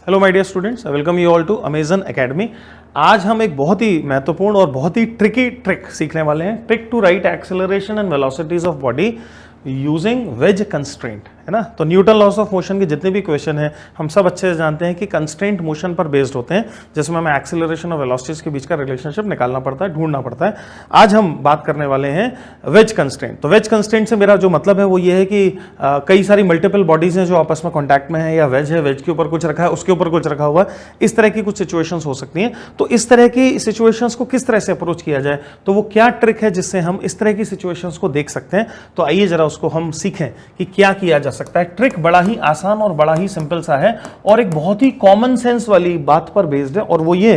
Hello my dear students, I welcome you all to Amazon academy. आज हम एक बहुत ही महत्वपूर्ण और बहुत ही ट्रिकी ट्रिक सीखने वाले हैं। Trick to write acceleration and velocities of body using wedge constraint, है ना। तो न्यूटन लॉस ऑफ मोशन के जितने भी क्वेश्चन हैं हम सब अच्छे से जानते हैं कि कंस्ट्रेंट मोशन पर बेस्ड होते हैं, जिसमें हमें एक्सेलरेशन और वेलोसिटीज के बीच का रिलेशनशिप निकालना पड़ता है, ढूंढना पड़ता है। आज हम बात करने वाले हैं वेज कंस्ट्रेंट। तो वेज कंस्ट्रेंट से मेरा जो मतलब है वो ये है कि कई सारी मल्टीपल बॉडीज हैं जो आपस में कॉन्टैक्ट में है, या वेज है, वेज के ऊपर कुछ रखा है, उसके ऊपर कुछ रखा हुआ है, इस तरह की कुछ सिचुएशंस हो सकती हैं। तो इस तरह की सिचुएशंस को किस तरह से अप्रोच किया जाए, तो वो क्या ट्रिक है जिससे हम इस तरह की सिचुएशंस को देख सकते हैं। तो आइए जरा उसको हम सीखें कि क्या किया जा सकता है। ट्रिक बड़ा ही आसान और बड़ा ही सिंपल सा है और एक बहुत ही कॉमन सेंस वाली बात पर बेस्ड है, और वो ये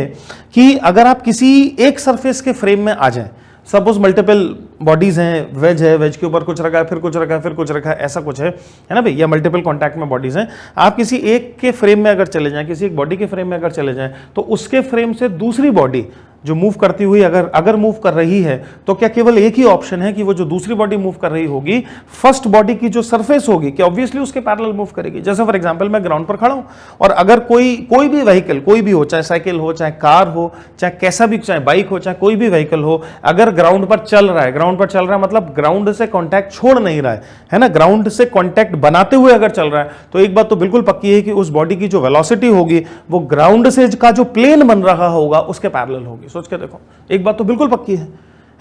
कि अगर आप किसी एक सरफेस के फ्रेम में आ जाएं, सपोज मल्टीपल बॉडीज हैं, वेज के ऊपर कुछ रखा है, फिर कुछ रखा है, फिर कुछ रखा है, ऐसा कुछ है ना भाई, या मल्टीपल कॉन्टैक्ट में बॉडीज हैं। आप किसी एक के फ्रेम में अगर चले जाएं, किसी एक बॉडी के फ्रेम में अगर चले जाएं, तो उसके फ्रेम से दूसरी बॉडी जो मूव करती हुई अगर मूव कर रही है, तो क्या केवल एक ही ऑप्शन है कि वो जो दूसरी बॉडी मूव कर रही होगी, फर्स्ट बॉडी की जो सरफेस होगी कि ऑब्वियसली उसके पैरेलल मूव करेगी। जैसे फॉर एग्जांपल मैं ग्राउंड पर खड़ा हूं और अगर कोई भी व्हीकल, कोई भी हो, चाहे साइकिल हो, चाहे कार हो, चाहे कैसा भी, चाहे बाइक हो, चाहे कोई भी व्हीकल हो, अगर ग्राउंड पर चल रहा है मतलब ग्राउंड से कॉन्टैक्ट छोड़ नहीं रहा है ना, ग्राउंड से कॉन्टैक्ट बनाते हुए अगर चल रहा है, तो एक बात तो बिल्कुल पक्की है कि उस बॉडी की जो वेलोसिटी होगी वो ग्राउंड से का जो प्लेन बन रहा होगा उसके पैरेलल होगी। सोच के देखो, एक बात तो बिल्कुल पक्की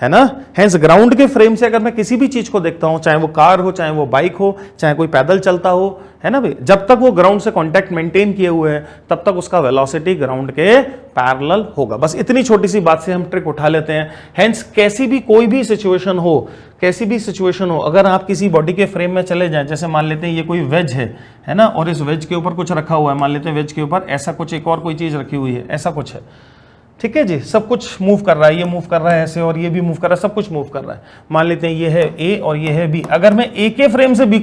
है ना। हेंस ग्राउंड के फ्रेम से अगर मैं किसी भी चीज को देखता हूं, चाहे वो कार हो, चाहे वो बाइक हो, चाहे कोई पैदल चलता हो, है ना भाई, जब तक वो ग्राउंड से कांटेक्ट मेंटेन किए हुए है तब तक उसका वेलोसिटी ग्राउंड के पैरेलल होगा। बस इतनी छोटी सी बात से हम ट्रिक उठा लेते हैं। हेंस कैसी भी कोई भी सिचुएशन हो, अगर आप किसी बॉडी के फ्रेम में चले जाएं, जैसे मान लेते हैं ये कोई वेज है ना, और इस वेज के ऊपर कुछ रखा हुआ है, मान लेते हैं वेज के ऊपर ऐसा कुछ एक और कोई चीज रखी हुई है, ऐसा कुछ है, ठीक है जी, सब कुछ मूव कर रहा है, ये मूव कर रहा है ऐसे, और ये भी मूव कर रहा है, सब कुछ मूव कर रहा है। मान लेते हैं ये है ए और ये है बी। अगर मैं ए के फ्रेम से बी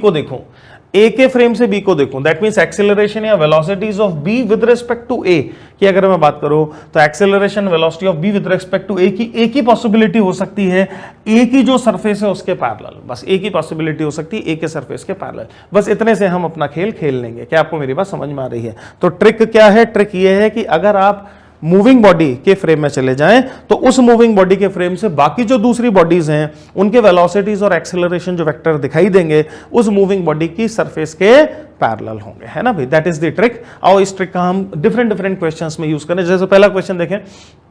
को देखूं, दैट मींस एक्सेलरेशन या velocities of B with respect to A की अगर मैं बात करूं, तो acceleration velocity of B with respect to A की एक ही पॉसिबिलिटी हो सकती है, ए की जो सरफेस है उसके पैरेलल। बस एक ही पॉसिबिलिटी हो सकती है, ए के सरफेस के पैरेलल। बस इतने से हम अपना खेल खेल लेंगे। क्या आपको मेरी बात समझ में आ रही है? तो ट्रिक क्या है? ट्रिक ये है कि अगर आप मूविंग बॉडी के फ्रेम में चले जाएं, तो उस मूविंग बॉडी के फ्रेम से बाकी जो दूसरी बॉडीज हैं उनके वेलोसिटीज और एक्सेलरेशन जो वेक्टर दिखाई देंगे उस मूविंग बॉडी की सरफेस के पैरेलल होंगे, है ना भाई। That is the trick. और इस ट्रिक का हम डिफरेंट क्वेश्चंस में यूज करें। जैसे पहला क्वेश्चन देखें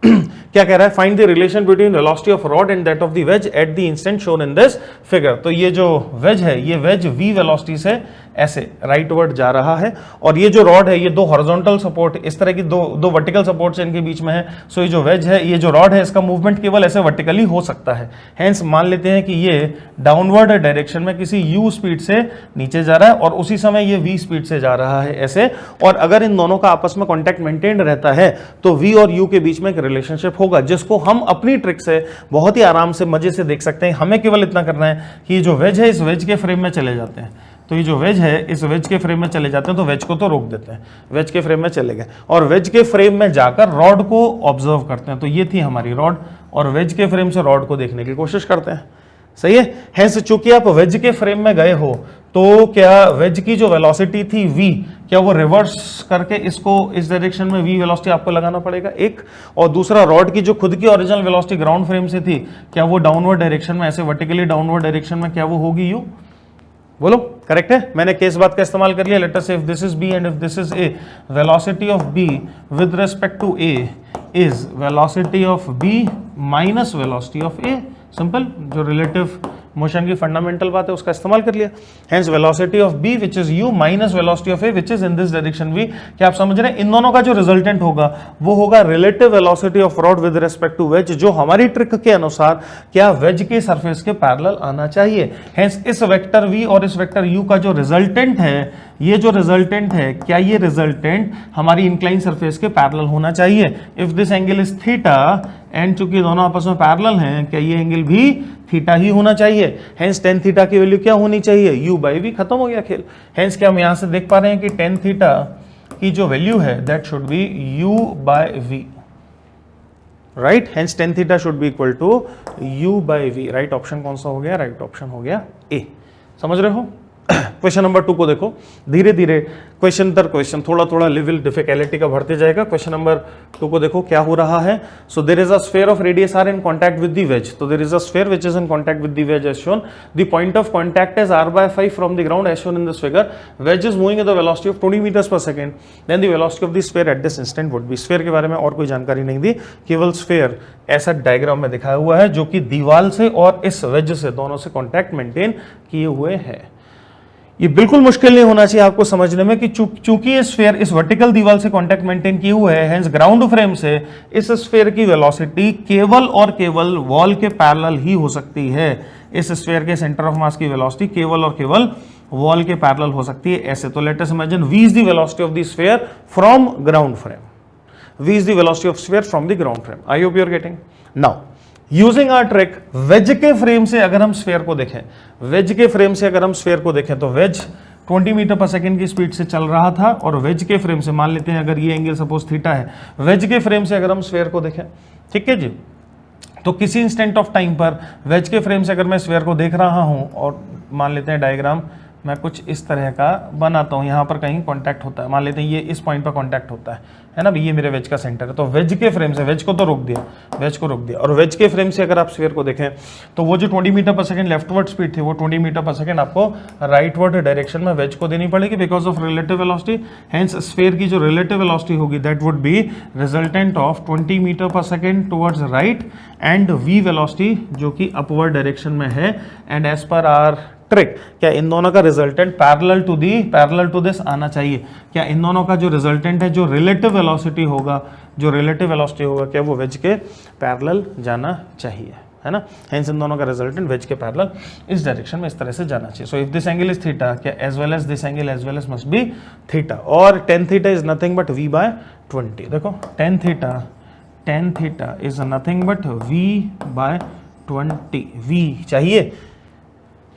क्या कह रहा है, find the relation between velocity of rod and that of the ways at the instant shown in this figure. तो ये जो वेज है, ये वेज v वेलोसिटी से ऐसे राइटवर्ड जा रहा है, और ये जो रॉड है, ये दो हॉरिजॉन्टल सपोर्ट, इस तरह की दो वर्टिकल सपोर्ट्स इनके बीच में है। सो ये जो वेज है, ये जो रॉड है, इसका मूवमेंट केवल ऐसे वर्टिकली हो सकता है। हेंस मान लेते हैं कि ये डाउनवर्ड डायरेक्शन में किसी u स्पीड से नीचे जा रहा है, और उसी समय ये v स्पीड से जा रहा है ऐसे। और अगर इन दोनों का आपस में कॉन्टैक्ट मेंटेन रहता है तो v और u के बीच में एक रिलेशनशिप होगा, जिसको हम अपनी ट्रिक से बहुत ही आराम से मजे से देख सकते हैं। हमें केवल इतना करना है कि ये जो वेज है, इस वेज के फ्रेम में चले जाते हैं। तो ये जो वेज है, इस वेज के फ्रेम में चले जाते हैं, तो वेज को तो रोक देते हैं, वेज के फ्रेम में चले गए, और वेज के फ्रेम में जाकर रॉड को ऑब्जर्व करते हैं। तो ये थी हमारी रॉड, और वेज के फ्रेम से रॉड को देखने की कोशिश करते हैं। सही है। हेंस चूंकि आप वेज के फ्रेम में गए हो, तो क्या वेज की जो वेलोसिटी थी v, क्या वो रिवर्स करके इसको इस डायरेक्शन में v वेलोसिटी आपको लगाना पड़ेगा एक, और दूसरा रॉड की जो खुद की ओरिजिनल वेलोसिटी ग्राउंड फ्रेम से थी, क्या वो डाउनवर्ड डायरेक्शन में ऐसे वर्टिकली डाउनवर्ड डायरेक्शन में क्या वो होगी u? बोलो, करेक्ट है। मैंने केस बात का इस्तेमाल कर लिया। Let us say if this is b and if this is a, velocity of b with respect to a is velocity of b minus velocity of a। Simple, जो relative motion की fundamental बात है उसका इस्तेमाल कर लिया। Hence velocity of b which is u minus velocity of a which is in this direction v। क्या आप समझ रहे हैं? इन दोनों का जो रिजल्टेंट होगा वो होगा relative velocity of rod with respect to wedge, जो हमारी ट्रिक के अनुसार क्या वेज के सरफेस के पैरेलल आना चाहिए। हेंस इस वेक्टर v और इस वेक्टर u का जो रिजल्टेंट है, ये जो रिजल्टेंट है, क्या ये रिजल्टेंट हमारी इंक्लाइन सरफेस के पैरेलल होना चाहिए। If this angle is theta and चूंकि दोनों आपस में पैरेलल हैं, क्या ये एंगल भी थीटा ही होना चाहिए। हेंस टेन थीटा की वैल्यू क्या होनी चाहिए? u by v। खत्म हो गया खेल। हेंस क्या हम यहां से देख पा रहे हैं कि टेन थीटा की जो वैल्यू है that should be u by v, right. Hence tan theta should be equal to u by v। Right option कौन सा हो गया? राइट ऑप्शन हो गया ए। समझ रहे हो? क्वेश्चन नंबर 2 को देखो, धीरे धीरे क्वेश्चन दर क्वेश्चन थोड़ा थोड़ा लेवल डिफिकल्टी का बढ़ते जाएगा। क्वेश्चन नंबर 2 को देखो क्या हो रहा है। So there is a sphere of radius r in contact with the wedge. तो there is a sphere which is in contact with the wedge as shown. The point of contact is r/5 from the ground as shown in this figure. Wedge is moving at the velocity of 20 meters per second, then the velocity of the sphere at this instant would be. Sphere के बारे में और कोई जानकारी नहीं दी, केवल sphere ऐसा diagram में दिखाया हुआ है जो कि दीवार से और इस वेज से दोनों से कॉन्टैक्ट मेंटेन किए हुए है। ये बिल्कुल मुश्किल नहीं होना चाहिए आपको समझने में कि चूंकि ये स्फीयर इस वर्टिकल दीवार से कांटेक्ट मेंटेन किए हुए है, हेंस ग्राउंड फ्रेम से इस स्फीयर की वेलोसिटी केवल और केवल वॉल के पैरेलल ही हो सकती है। इस स्फीयर के सेंटर ऑफ मास की वेलोसिटी केवल और केवल वॉल के पैरेलल हो सकती है ऐसे। तो let us imagine v is the velocity of the sphere from ground frame. v is the velocity of sphere from the ground frame. I hope you are getting. Now using our trick, wedge के frame से अगर हम sphere को देखें, veg के frame से अगर हम स्फीयर को देखें तो वेज 20 मीटर पर सेकंड की स्पीड से चल रहा था और वेज के फ्रेम से मान लेते हैं अगर ये एंगल सपोज थीटा है, वेज के फ्रेम से अगर हम स्फीयर को देखें, ठीक है जी, तो किसी इंस्टेंट ऑफ टाइम पर वेज के फ्रेम से अगर मैं स्फीयर को देख रहा हूं और मान लेते हैं डायग्राम मैं कुछ इस तरह का बनाता हूं, यहां पर कहीं कांटेक्ट होता है, मान लेते हैं ये इस पॉइंट पर कांटेक्ट होता है ना, ये मेरे वेज का सेंटर है। तो वेज के फ्रेम से, वेज को तो रोक दिया, वेज को रोक दिया, और वेज के फ्रेम से अगर आप स्फीयर को देखें तो वो जो 20 meter per second leftward speed थी वो 20 मीटर पर सेकंड आपको राइटवर्ड डायरेक्शन में वेज को देनी पड़ेगी because of relative velocity. Hence sphere की जो रिलेटिव वेलोसिटी होगी that would be resultant of 20 meter per second towards right and v velocity जो कि अपवर्ड डायरेक्शन में है। And as per our trick, क्या इन दोनों का रिजल्टेंट पैरेलल टू दिस आना चाहिए? क्या इन दोनों का जो रिजल्टेंट है, जो रिलेटिव वेलोसिटी होगा, क्या वो वेज के पैरेलल जाना चाहिए, है ना? हेंस इन दोनों का रिजल्टेंट वेज के पैरेलल इस डायरेक्शन में इस तरह से जाना चाहिए। So if this angle is theta, क्या as well as this angle as well as must be theta, और tan theta is nothing but v/20। देखो tan theta is nothing but v/20, v चाहिए,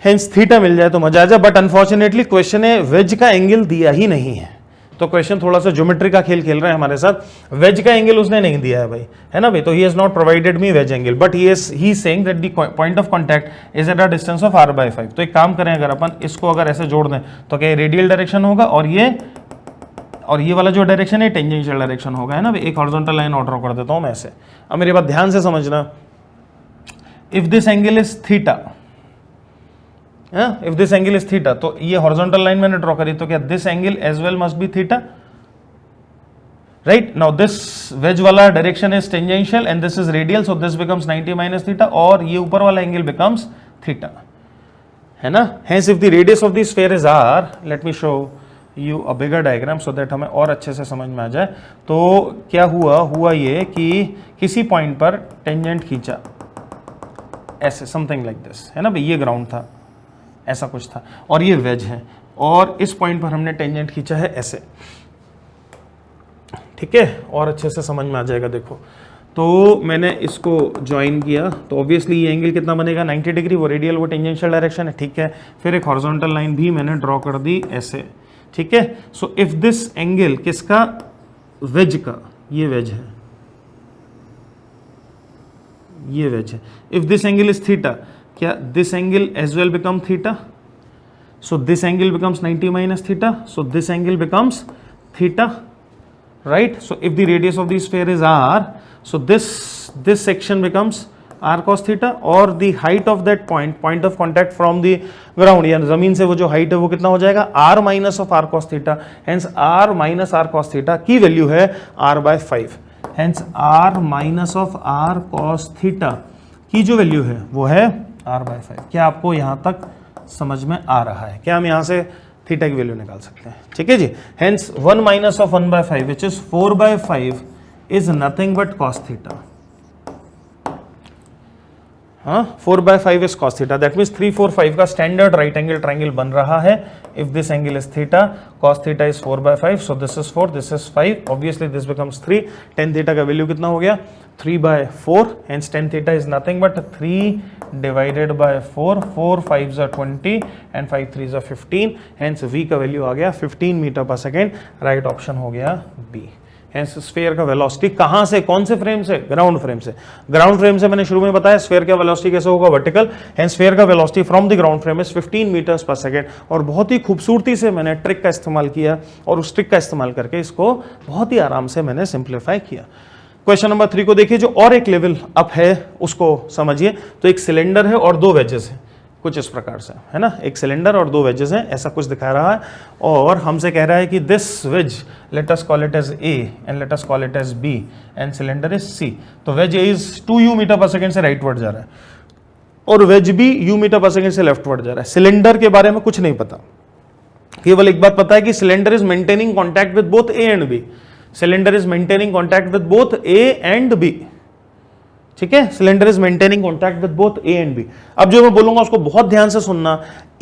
हेंस थीटा मिल जाए तो मजा आ जाए। बट अनफॉर्चुनेटली क्वेश्चन है वेज का एंगल दिया ही नहीं है, तो क्वेश्चन थोड़ा सा ज्योमेट्री का खेल खेल रहे हैं हमारे साथ। वेज का एंगल उसने नहीं दिया है भाई, है ना भाई, तो he has not provided me wedge angle, but he is saying that the point of contact is at a distance of r/5। तो एक काम करें, अगर अपन इसको अगर ऐसे जोड़ दें तो क्या रेडियल डायरेक्शन होगा और ये वाला जो डायरेक्शन है टेंजेंशियल डायरेक्शन होगा, है ना भाई। एक हॉरिजॉन्टल लाइन और ड्रॉ कर देता हूं मैं ऐसे। अब मेरी बात ध्यान से समझना, if this angle is theta, if this angle is theta, तो ये हॉरिजॉन्टल लाइन मैंने ड्रॉ करी, तो क्या this angle as well must be theta, right? Now this wedge वाला direction is tangential and this is radial, so this becomes 90 minus theta, और ये ऊपर वाला एंगल बिकम्स थीटा, है ना? Hence if the radius of the sphere is r, let me show you a bigger diagram so that हमें और अच्छे से समझ में आ जाए। तो क्या हुआ ये कि किसी पॉइंट पर टेंजेंट खींचा ऐसे, समथिंग लाइक दिस, है ना भाई, ये ग्राउंड था, ऐसा कुछ था, और ये वेज है, और इस पॉइंट पर हमने टेंजेंट खींचा है ऐसे, ठीक है, और अच्छे से समझ में आ जाएगा। देखो, तो मैंने इसको ज्वाइन किया तो ऑब्वियसली ये एंगल कितना बनेगा, 90 डिग्री, वो रेडियल वो टेंजेंशियल डायरेक्शन है, ठीक है। फिर एक हॉरिजॉन्टल लाइन भी मैंने ड्रॉ कर दी ऐसे, ठीक है। सो इफ दिस एंगल किसका, वेज का, ये वेज है, ये वेज है। If this angle is theta, क्या this angle as well become theta, so this angle becomes 90 minus theta, so this angle becomes theta, right? So if the radius of the sphere is r, so this section becomes r cos theta, और the height of that point of contact from the ground, यानी जमीन से वो जो height है वो कितना हो जाएगा, r minus of r cos theta, hence r minus r cos theta की वैल्यू है r/5, hence r minus of r cos theta की जो वैल्यू है वो है r/5। क्या आपको यहाँ तक समझ में आ रहा है? क्या हम यहाँ से थीटा की वैल्यू निकाल सकते हैं, ठीक है जी। Hence 1 minus of 1/5 which is 4/5 is nothing but cos theta, हाँ 4/5 is cos theta, that means 3, 4, 5 का स्टैंडर्ड राइट एंगल ट्राइंगल बन रहा है। If this angle is theta, cos theta is 4/5, so this is 4, this is 5, obviously this becomes 3। tan theta का value कितना हो गया, 3/4, hence tan theta is nothing but 3 divided by 4, 4 5s are 20 and 5 3s are 15, hence v का value आ गया 15 metre per second, right option हो गया B. Hence sphere का velocity कहां से, कौन से फ्रेम से, ग्राउंड फ्रेम से। ग्राउंड फ्रेम से मैंने शुरू में बताया स्फीयर का वेलोसिटी कैसे होगा, वर्टिकल। हेंस स्फीयर का velocity from the ground frame is 15 meters per second. और बहुत ही खूबसूरती से मैंने ट्रिक का इस्तेमाल किया और उस ट्रिक का इस्तेमाल करके इसको बहुत ही आराम से मैंने सिंप्लीफाई किया। क्वेश्चन नंबर 3 को देखिए, जो और एक लेवल अप है उसको समझिए। तो एक सिलेंडर है और दो वेजेस हैं, कुछ इस प्रकार से है ना, एक सिलेंडर और दो वेजेस हैं, ऐसा कुछ दिखा रहा है। और हमसे कह रहा है कि this wedge let us call it as A and let us call it as B and cylinder is C. तो wedge A is 2u meter per second से राइटवर्ड जा रहा है और wedge B u meter per second से leftward जा रहा है। सिलेंडर के बारे में कुछ नहीं पता, केवल एक बात पता है कि cylinder is maintaining contact with both A and B. Cylinder is maintaining contact with both A and B, ठीक है। Cylinder is maintaining contact with both A and B. अब जो मैं बोलूंगा उसको बहुत ध्यान से सुनना।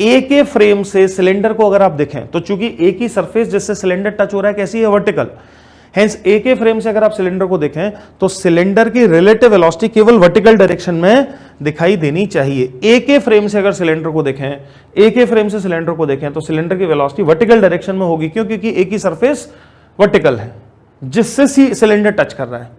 ए के फ्रेम से सिलेंडर को अगर आप देखें तो चूंकि ए की सरफेस जिससे सिलेंडर टच हो रहा है कैसी है, वर्टिकल। हेंस ए के फ्रेम से अगर आप सिलेंडर को देखें तो सिलेंडर की रिलेटिव वेलोसिटी केवल वर्टिकल डायरेक्शन में दिखाई देनी चाहिए। ए के फ्रेम से अगर सिलेंडर को देखें, ए के फ्रेम से सिलेंडर को देखें तो सिलेंडर की वेलोसिटी वर्टिकल डायरेक्शन में होगी। क्यों? क्योंकि ए की सरफेस वर्टिकल है जिससे सिलेंडर टच कर रहा है।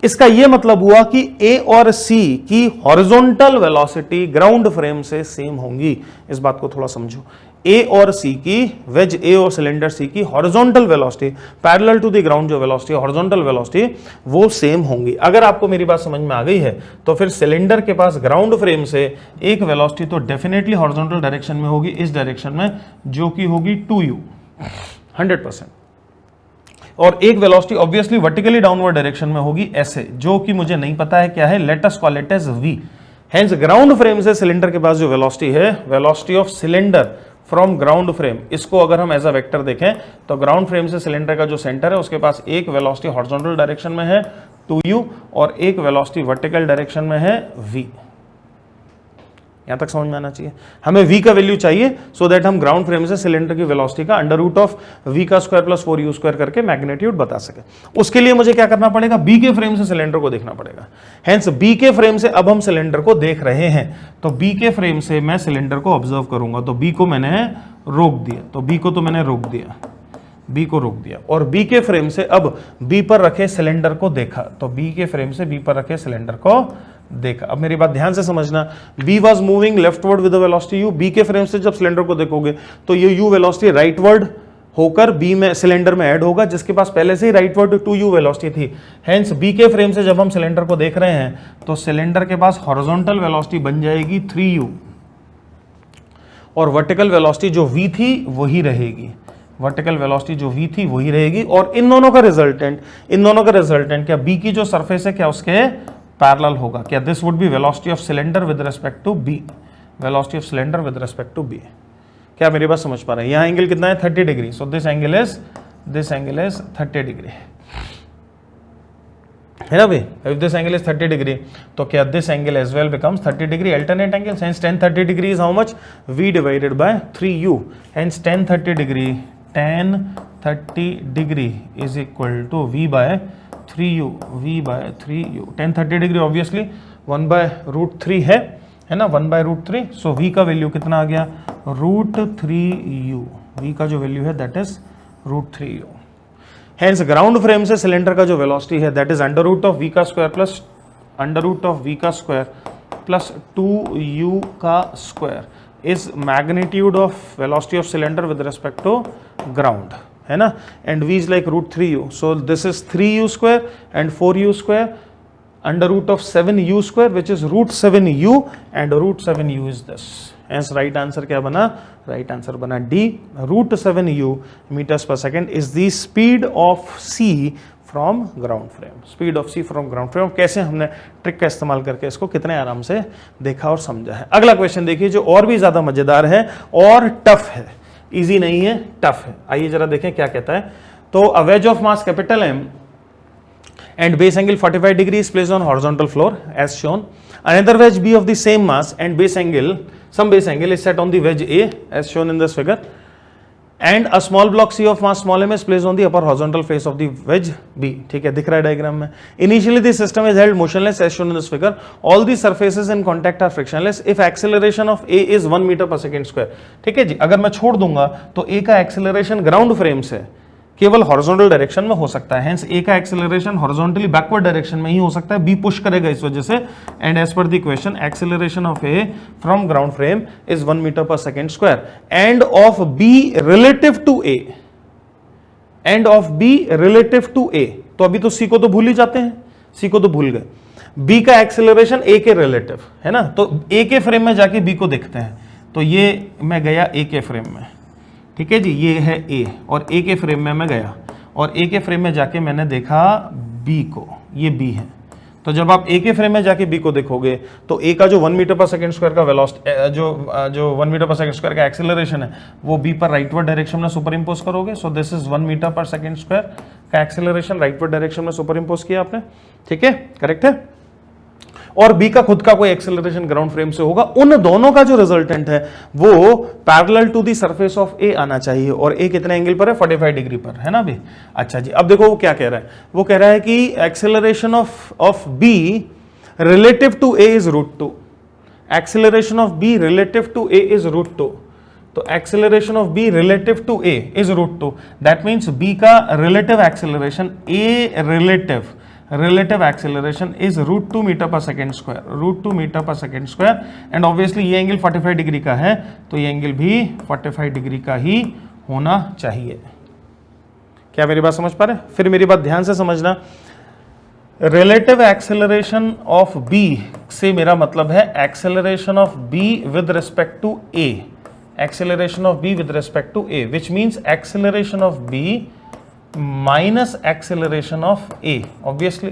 इसका यह मतलब हुआ कि ए और सी की हॉरिजॉन्टल वेलोसिटी ग्राउंड फ्रेम से सेम होंगी। इस बात को थोड़ा समझो। ए और सी की, वेज ए और सिलेंडर सी की horizontal velocity parallel to the ground, जो वेलोसिटी हॉरिजॉन्टल वेलोसिटी वो सेम होंगी। अगर आपको मेरी बात समझ में आ गई है तो फिर सिलेंडर के पास ग्राउंड फ्रेम से एक वेलोसिटी तो डेफिनेटली हॉरिजॉन्टल डायरेक्शन में होगी, इस डायरेक्शन में, जो कि होगी 2u 100%। और एक velocity obviously vertically downward direction में होगी ऐसे, जो कि मुझे नहीं पता है क्या है, let us call it as v। Hence ground frame से सिलेंडर के पास जो वेलोसिटी है, velocity of cylinder from ground frame, इसको अगर हम एज अ वेक्टर देखें तो ग्राउंड फ्रेम से सिलेंडर का जो सेंटर है उसके पास एक वेलोसिटी हॉरिजॉन्टल डायरेक्शन में है 2u और एक वेलोसिटी वर्टिकल डायरेक्शन में है v। यहां तक समझ में आना चाहिए। हमें v का वैल्यू चाहिए सो दैट हम ग्राउंड फ्रेम से सिलेंडर की वेलोसिटी का अंडर रूट ऑफ v का स्क्वायर प्लस 4u स्क्वायर करके मैग्नीट्यूड बता सके। उसके लिए मुझे क्या करना पड़ेगा, b के फ्रेम से सिलेंडर को देखना पड़ेगा। हेंस b के फ्रेम से अब हम सिलेंडर को देख रहे हैं, तो b के फ्रेम से मैं सिलेंडर को ऑब्जर्व करूंगा। तो b को मैंने रोक दिया, तो b को तो मैंने रोक दिया, b को रोक दिया और b के फ्रेम से अब b पर रखे सिलेंडर को देखा। तो b के फ्रेम से b पर रखे सिलेंडर को देखा। अब मेरी बात ध्यान से समझना, b was moving leftward with the velocity u। b के फ्रेम से जब सिलेंडर को देखोगे तो ये u वेलोसिटी राइटवर्ड होकर b में सिलेंडर में ऐड होगा, जिसके पास पहले से ही राइटवर्ड 2u वेलोसिटी थी। हेंस b के फ्रेम से जब हम सिलेंडर को देख रहे हैं तो सिलेंडर के पास हॉरिजॉन्टल वेलोसिटी बन जाएगी 3u और वर्टिकल वेलोसिटी जो v थी वही रहेगी। वर्टिकल वेलोसिटी जो v थी वही रहेगी और इन दोनों का रिजल्टेंट क्या b की जो सरफेस है क्या उसके पैरेलल होगा। क्या this would be velocity of cylinder with respect to b, velocity of cylinder with respect to b। क्या मेरी बात समझ पा रहे हैं? यहाँ एंगल कितना है 30 degree, so this angle is 30 degree, है ना भाई। If this angle is 30 degree तो क्या this angle as well becomes 30 degree, alternate angle. Hence tan 30 degree is how much, v divided by 3u। Hence tan 30 degree is equal to v by 3u, tan 30 degree obviously 1/√3 है ना, 1/√3। सो v का value कितना आ गया, √3u। v का जो value है that is √3u। Hence ground frame से cylinder का जो वेलोसिटी है that is under root of v का स्क्वायर प्लस 2u का square is magnitude of velocity of cylinder with respect to ground, है ना। And v is like √3u, so this is 3u square and 4u square under root of 7u square which इज √7u and √7u is this. Hence right answer क्या बना, right answer बना D, √7u metres पर second is the speed of c from ground frame. Speed of c from ground frame. कैसे हमने trick का इस्तेमाल करके इसको कितने आराम से देखा और समझा है। अगला क्वेश्चन देखिए जो और भी ज्यादा मजेदार है और टफ है, इजी नहीं है, टफ है। आइए जरा देखें क्या कहता है। तो a wedge of mass capital M and base angle 45 degree is placed on horizontal floor as shown. Another wedge B of the same mass and some base angle is set on the wedge A as shown in this figure. And a small block C of mass small m is placed on the upper horizontal face of the wedge B. ठीक है, दिख रहा है diagram में। Initially the system is held motionless as shown in this figure. All the surfaces in contact are frictionless if acceleration of A is 1 meter per second square. ठीक है जी, अगर मैं छोड़ दूंगा तो A का acceleration ग्राउंड फ्रेम से केवल हॉरिजॉन्टल डायरेक्शन में हो सकता है। हेंस ए का एक्सेलरेशन हॉरिजॉन्टली बैकवर्ड डायरेक्शन में ही हो सकता है, बी पुश करेगा इस वजह से। And as per the equation acceleration of A from ground frame is 1 meter per second square and of B relative to A, and of B relative to A. तो अभी तो सी को तो भूल ही जाते हैं, सी को तो भूल गए। बी का एक्सेलरेशन ए के रिलेटिव है ना, तो ए के फ्रेम में जाके बी को देखते हैं। तो ये मैं गया ए के फ्रेम में, ठीक है जी, ये है ए, और ए के फ्रेम में मैं गया और ए के फ्रेम में जाके मैंने देखा बी को, ये बी है। तो जब आप ए के फ्रेम में जाके बी को देखोगे तो ए का जो 1 मीटर पर सेकेंड स्क्वायर का वेलोसिटी, जो 1 मीटर पर सेकेंड स्क्वायर का एक्सेलरेशन है वो बी पर राइटवर्ड डायरेक्शन में सुपर इम्पोज करोगे। सो this is 1 meter per second square का एक्सेलरेशन राइटवर्ड डायरेक्शन में सुपर इम्पोज किया आपने, ठीक है, करेक्ट है। और बी का खुद का कोई एक्सेलरेशन ग्राउंड फ्रेम से होगा। उन दोनों का जो रिजल्टेंट है वो parallel to the surface of A आना चाहिए, और ए कितने एंगल पर है, 45 डिग्री पर, है ना भी। अच्छा जी, अब देखो वो क्या कह रहा है, वो कह रहा है कि acceleration of B relative to A is √2, acceleration of B relative to A is √2। तो acceleration of B relative to A is √2, that means B का relative acceleration, A relative acceleration is √2 meter per second square, √2 meter per second square. And obviously ये एंगल 45 degree का है, तो ये angle भी 45 degree का ही होना चाहिए। क्या मेरी बात समझ पा रहे? फिर मेरी बात ध्यान से समझना, रिलेटिव एक्सेलरेशन ऑफ बी से मेरा मतलब है acceleration of B with respect to A, acceleration of B with respect to A, which means acceleration of B minus acceleration of A, obviously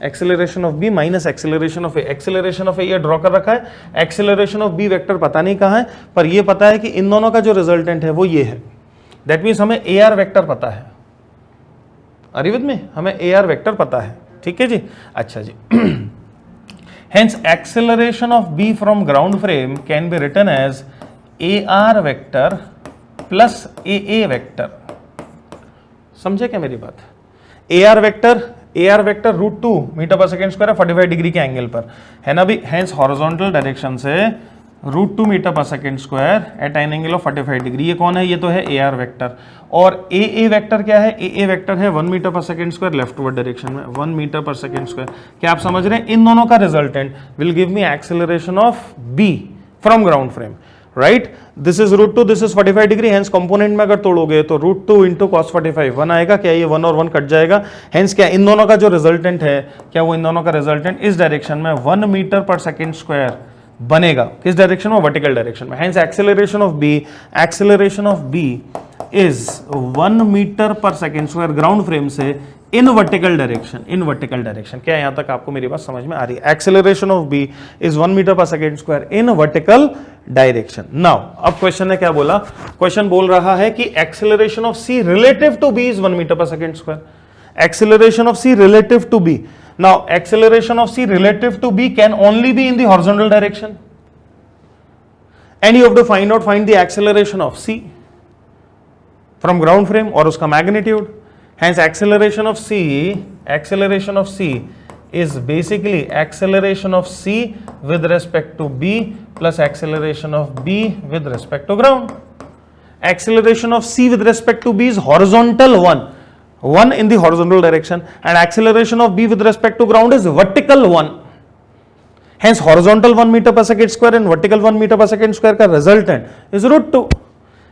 acceleration of B minus acceleration of A. Acceleration of A ये draw कर रखा है, acceleration of B vector पता नहीं कहाँ है, पर ये पता है कि इन दोनों का जो रिजल्टेंट है वो ये है। दैट मीन्स हमें ए आर वेक्टर पता है, अरे विद में हमें ए आर वेक्टर पता है, ठीक है जी। अच्छा जी, hence acceleration of B from ground frame can be written as A R vector plus A vector. समझे क्या मेरी बात? A R vector √2 meter per second square है 45 डिग्री के एंगल पर, है ना भी। हेंस हॉरिजॉन्टल डायरेक्शन से √2 meter per second square at an angle of 45 degree. ये कौन है? ये तो है ए आर वेक्टर। और ए वेक्टर क्या है? ए वेक्टर है 1 meter per second square leftward direction में, 1 मीटर पर सेकेंड स्क्वायर। क्या आप समझ रहे हैं? इन दोनों का resultant will give me acceleration of B from ground frame, right. This is √2, this is 45 degree. Hence component में अगर तोड़ोगे तो √2 इंटू cos 45 1 आएगा। क्या ये 1 और 1 कट जाएगा? हेंस क्या इन दोनों का जो रिजल्टेंट है, क्या वो इन दोनों का रिजल्टेंट इस डायरेक्शन में 1 मीटर पर सेकेंड स्क्वायर बनेगा? किस डायरेक्शन में? वर्टिकल डायरेक्शन में। Hence acceleration of B is 1 meter per second square ground frame से इन वर्टिकल डायरेक्शन। क्या यहां तक आपको मेरी बात समझ में आ रही है? Acceleration of B is 1 meter per second square in vertical direction. Now अब क्वेश्चन ने क्या बोला? क्वेश्चन बोल रहा है कि acceleration of C relative to B is 1 meter per second square. Acceleration of C relative to B. Now acceleration of C relative to B can only be in the horizontal direction, and you have to find the acceleration of C from ground frame और उसका magnitude. Hence acceleration of C is basically acceleration of C with respect to B plus acceleration of B with respect to ground. Acceleration of C with respect to B is horizontal 1 in the horizontal direction, and acceleration of B with respect to ground is vertical 1. Hence horizontal 1 meter per second square and vertical 1 meter per second square का resultant is √2.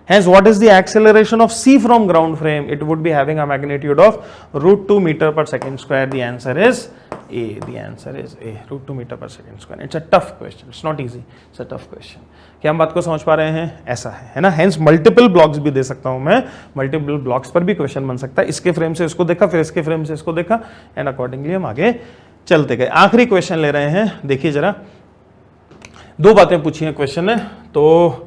Hence, what is the acceleration of C from ground frame? It would be having a magnitude of √2 meter per second square. The answer is A. √2 meter per second square. It's a tough question. It's not easy. It's a tough question. क्या हम बात को समझ पा रहे हैं? ऐसा है ना? Hence, multiple blocks भी दे सकता हूं मैं. Multiple blocks पर भी क्वेश्चन बन सकता है. इसके फ्रेम से इसको देखा, फिर इसके फ्रेम से इसको देखा, एंड अकॉर्डिंगली हम आगे चलते गए। आखिरी क्वेश्चन ले रहे हैं, देखिए जरा। 2 बातें पूछी हैं क्वेश्चन ने, तो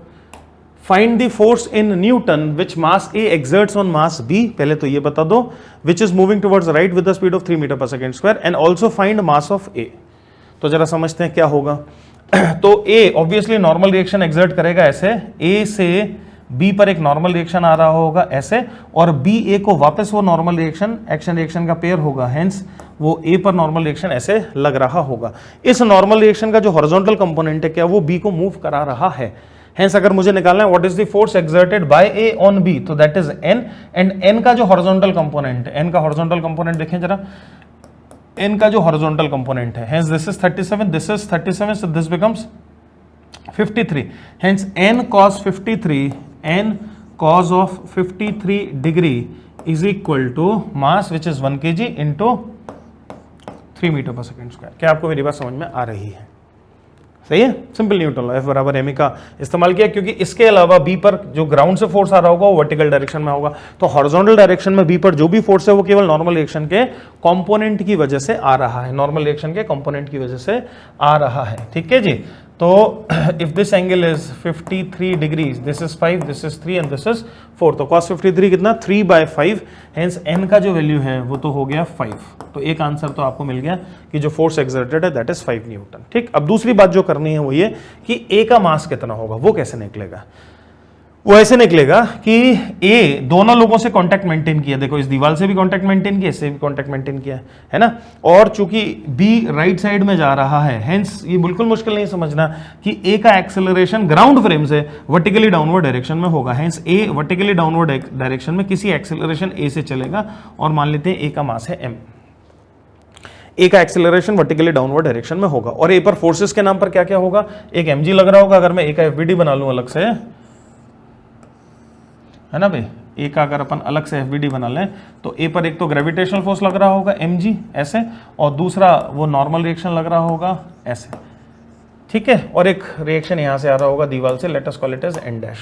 find the force in newton which mass A exerts on mass B, पहले तो ये बता दो, which is moving towards right with the speed of 3 meter per second square, and also find mass of A. तो जरा समझते हैं क्या होगा। तो A obviously normal reaction exert करेगा ऐसे, ए से बी पर एक नॉर्मल रिएक्शन आ रहा होगा ऐसे, और बी ए को वापस वो नॉर्मल रिएक्शन एक्शन रिएक्शन का पेयर होगा। हेंस वो ए पर नॉर्मल रिएक्शन ऐसे लग रहा होगा। इस नॉर्मल रिएक्शन का जो हॉरिजॉन्टल कंपोनेंट है, क्या वो बी को मूव करा रहा है? हेंस अगर मुझे निकालना है what is the force exerted by A on B, तो that is N, and N का जो हॉरिजॉन्टल कंपोनेंट है, एन का हॉरिजॉन्टल कंपोनेंट देखें जरा, एन का जो हॉरिजॉन्टल कंपोनेंट है, hence this is 37, this is 37, so this becomes 53, hence n cos 53, n cos of 53 degree is equal to mass which is 1 kg into 3 meter per second square. क्या आपको मेरी बात समझ में आ रही है? सही है, सिंपल न्यूटन लॉ, F बराबर एम का इस्तेमाल किया, क्योंकि इसके अलावा बी पर जो ग्राउंड से फोर्स आ रहा होगा वो वर्टिकल डायरेक्शन में होगा, तो हॉरिजॉन्टल डायरेक्शन में बी पर जो भी फोर्स है वो केवल नॉर्मल रिएक्शन के कंपोनेंट की वजह से आ रहा है, नॉर्मल रिएक्शन के कंपोनेंट की वजह से आ रहा है। ठीक है जी, तो if this angle is 53 degrees, this is 5, this is 3 and this is 4, तो cos 53 कितना 3/5, हेंस n का जो वैल्यू है वो तो हो गया 5। तो एक आंसर तो आपको मिल गया कि जो फोर्स एक्सर्टेड है दैट इज 5 न्यूटन। ठीक, अब दूसरी बात जो करनी है वो ये कि a का मास कितना होगा, वो कैसे निकलेगा? वो ऐसे निकलेगा कि ए दोनों लोगों से कांटेक्ट मेंटेन किया, देखो इस दीवार से भी कांटेक्ट मेंटेन किया, इससे भी कांटेक्ट मेंटेन किया है ना, और चूंकि बी राइट साइड में जा रहा है, हेंस ये बिल्कुल मुश्किल नहीं समझना कि ए का एक्सेलरेशन ग्राउंड फ्रेम से वर्टिकली डाउनवर्ड डायरेक्शन में होगा, hence A vertically downward direction में किसी एक्सेलरेशन ए से चलेगा, और मान लेते हैं ए का मास है m, ए का एक्सेलरेशन वर्टिकली डाउनवर्ड डायरेक्शन में होगा, और ए पर फोर्सेस के नाम पर क्या क्या होगा, एक mg लग रहा होगा, अगर मैं ए का एफबीडी बना लूं अलग से, है ना भाई, ए का अगर अपन अलग से एफबीडी बना लें तो ए पर एक तो ग्रेविटेशनल फोर्स लग रहा होगा mg ऐसे, और दूसरा वो नॉर्मल रिएक्शन लग रहा होगा ऐसे, ठीक है, और एक रिएक्शन यहां से आ रहा होगा दीवार से, let us call it as n dash.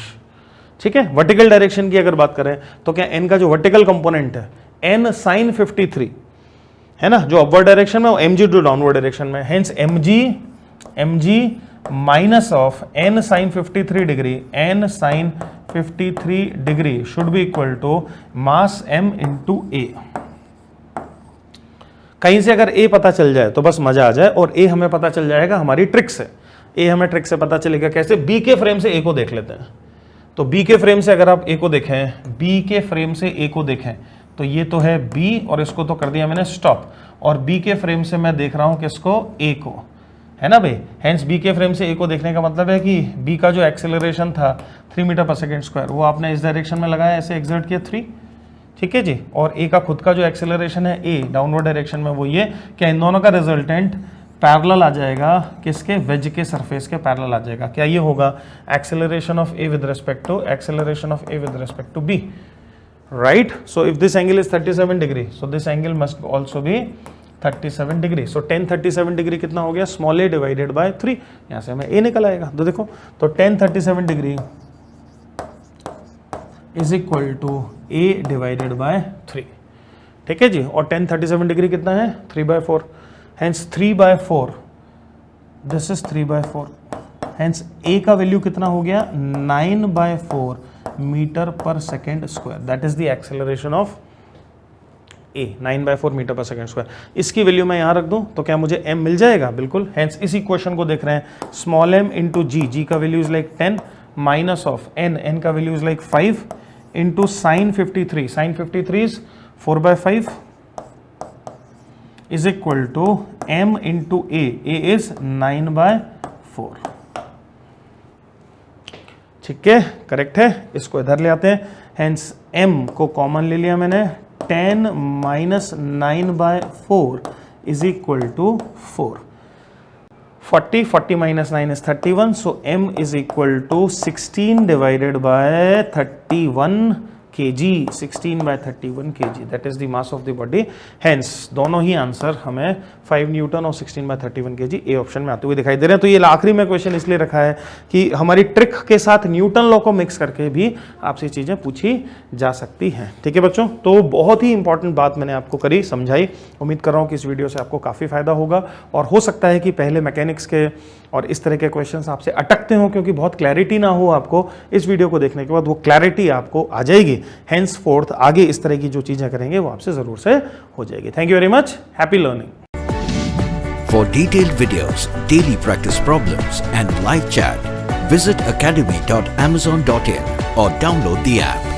ठीक है, वर्टिकल डायरेक्शन की अगर बात करें तो क्या n का जो वर्टिकल कंपोनेंट है n sin 53 है ना, जो अपवर्ड डायरेक्शन में, mg जो डाउनवर्ड डायरेक्शन में, hence mg minus of n sin 53 degree, n sin 53 degree should be equal to mass m into A. कहीं से अगर a पता चल जाए तो बस मजा आ जाए, और a हमें पता चल जाएगा हमारी ट्रिक से, a हमें ट्रिक से पता चलेगा कैसे, b के फ्रेम से a को देख लेते हैं। तो b के फ्रेम से अगर आप a को देखें, b के फ्रेम से a को देखें तो ये तो है b, और इसको तो कर दिया मैंने स्टॉप, और b के फ्रेम से मैं देख रहा हूं किसको, a को, है ना भाई, हेंस b के फ्रेम से a को देखने का मतलब है कि b का जो एक्सेलरेशन था 3 मीटर पर सेकेंड स्क्वायर, वो आपने इस डायरेक्शन में लगाया, ऐसे एक्सर्ट किया 3, ठीक है जी, और a का खुद का जो एक्सेलरेशन है a डाउनवर्ड डायरेक्शन में, वो ये क्या इन दोनों का रिजल्टेंट पैरेलल आ जाएगा, किसके, वेज के सरफेस के पैरेलल आ जाएगा। क्या ये होगा acceleration of a with respect to acceleration of a with respect to b, right? So if this angle is 37 degree, so this angle must also be 37 degree, so 1037 degree कितना हो गया, small a divided by 3, यहां से हमें a निकल आएगा, तो देखो, तो 1037 degree is equal to a divided by 3, ठीक है जी, और 1037 डिग्री कितना है 3/4, hence 3/4, this is 3/4, hence a का वैल्यू कितना हो गया 9/4 meter per second square, that is the acceleration of a, 9/4 meter per second square. इसकी वैल्यू मैं यहां रख दूं तो क्या मुझे m मिल जाएगा, बिल्कुल, हेंस इस इक्वेशन को देख रहे हैं, स्मॉल m इंटू g का value is like 10 minus of n का value is like 5 into sine 53 is 4/5 is equal to m into a is 9/4, ठीक है, करेक्ट है, इसको इधर ले आते हैं, हेंस m को कॉमन ले लिया मैंने, 10 minus 9/4 is equal to 4, 40 minus 9 is 31, so m is equal to 16 divided by 31 kg, 16/31 kg, that is the mass of the body, hence दोनों ही आंसर हमें 5 न्यूटन और 16/31 kg ए ऑप्शन में आते हुए दिखाई दे रहे हैं। तो ये आखिरी में क्वेश्चन इसलिए रखा है कि हमारी ट्रिक के साथ न्यूटन लॉ को मिक्स करके भी आपसे चीजें पूछी जा सकती हैं, ठीक है बच्चों। तो बहुत ही इंपॉर्टेंट बात मैंने आपको करी, समझाई, उम्मीद कर रहा हूँ कि इस वीडियो से आपको काफ़ी फायदा होगा, और हो सकता है कि पहले मैकेनिक्स के और इस तरह के क्वेश्चंस आपसे अटकते हो क्योंकि बहुत क्लैरिटी ना हो आपको, इस वीडियो को देखने के बाद वो क्लैरिटी आपको आ जाएगी, हेंस फोर्थ आगे इस तरह की जो चीजें करेंगे वो आपसे जरूर से हो जाएगी। Thank you very much, happy learning. For detailed videos, daily practice problems and live chat, visit academy.amazon.in or download the app.